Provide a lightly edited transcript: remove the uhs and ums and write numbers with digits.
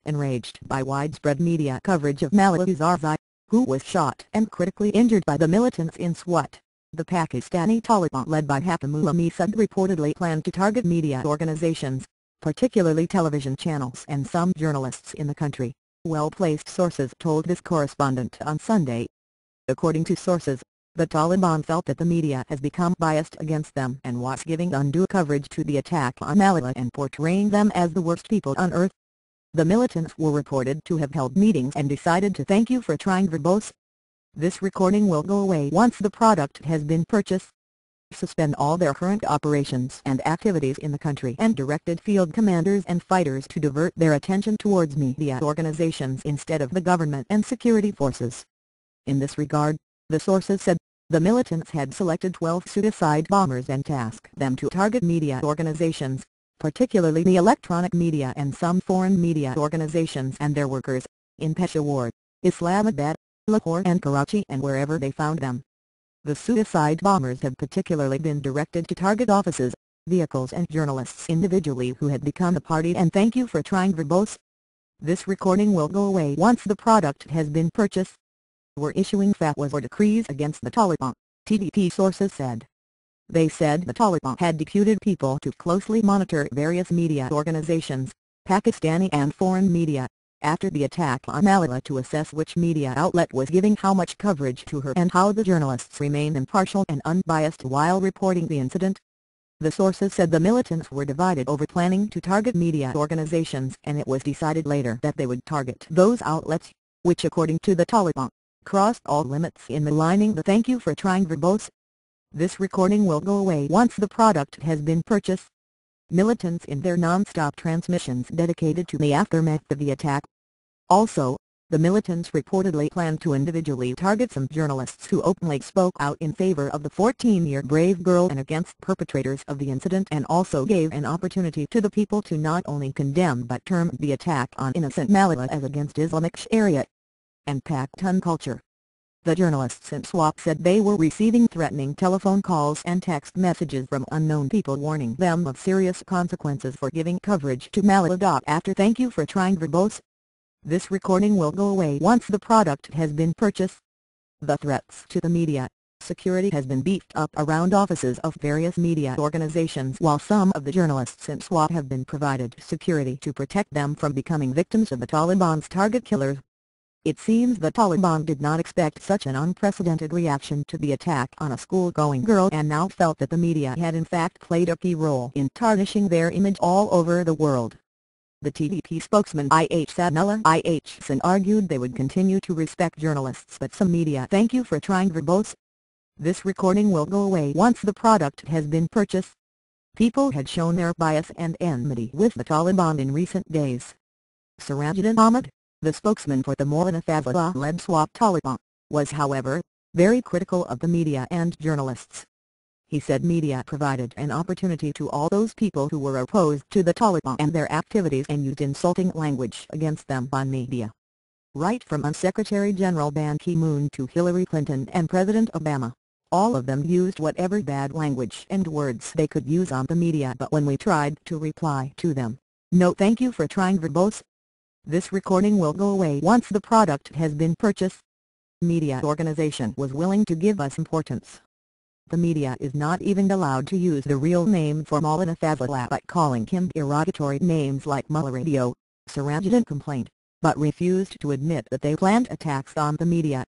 enraged by widespread media coverage of Malala Yousafzai, who was shot and critically injured by the militants in Swat. The Pakistani Taliban led by Hafizullah Mehsud reportedly planned to target media organizations, particularly television channels and some journalists in the country, well-placed sources told this correspondent on Sunday. According to sources, the Taliban felt that the media has become biased against them and was giving undue coverage to the attack on Malala and portraying them as the worst people on earth. The militants were reported to have held meetings and decided to "thank you for trying verbose. This recording will go away once the product has been purchased." Suspend all their current operations and activities in the country and directed field commanders and fighters to divert their attention towards media organizations instead of the government and security forces. In this regard, the sources said, the militants had selected 12 suicide bombers and tasked them to target media organizations, particularly the electronic media and some foreign media organizations and their workers, in Peshawar, Islamabad, Lahore and Karachi and wherever they found them. The suicide bombers have particularly been directed to target offices, vehicles and journalists individually who had become a party and "thank you for trying verbose. This recording will go away once the product has been purchased. We're issuing fatwas or decrees against the Taliban," TVP sources said. They said the Taliban had deputed people to closely monitor various media organizations, Pakistani and foreign media, after the attack on Malala to assess which media outlet was giving how much coverage to her and how the journalists remained impartial and unbiased while reporting the incident. The sources said the militants were divided over planning to target media organizations and it was decided later that they would target those outlets, which according to the Taliban, crossed all limits in maligning the "thank you for trying verbose. This recording will go away once the product has been purchased." Militants in their non-stop transmissions dedicated to the aftermath of the attack. Also, the militants reportedly planned to individually target some journalists who openly spoke out in favor of the 14-year brave girl and against perpetrators of the incident and also gave an opportunity to the people to not only condemn but term the attack on innocent Malala as against Islamic Sharia and Pakistan culture. The journalists in Swat said they were receiving threatening telephone calls and text messages from unknown people warning them of serious consequences for giving coverage to Malala. After "thank you for trying verbose. This recording will go away once the product has been purchased." The threats to the media, security has been beefed up around offices of various media organizations while some of the journalists in Swat have been provided security to protect them from becoming victims of the Taliban's target killers. It seems the Taliban did not expect such an unprecedented reaction to the attack on a school-going girl and now felt that the media had in fact played a key role in tarnishing their image all over the world. The TVP spokesman Sadullah Ihsan argued they would continue to respect journalists but some media "thank you for trying verbose. This recording will go away once the product has been purchased." People had shown their bias and enmity with the Taliban in recent days. Sirajuddin Ahmed, the spokesman for the Maulana Fazlullah-led Swat Taliban, was however, very critical of the media and journalists. He said media provided an opportunity to all those people who were opposed to the Taliban and their activities and used insulting language against them on media. Right from Secretary General Ban Ki-moon to Hillary Clinton and President Obama, all of them used whatever bad language and words they could use on the media, but when we tried to reply to them, "No thank you for trying verbose. This recording will go away once the product has been purchased." Media organization was willing to give us importance. The media is not even allowed to use the real name for Maulana Fazlullah by calling him derogatory names like Mullah Radio, Sirajuddin complained, but refused to admit that they planned attacks on the media.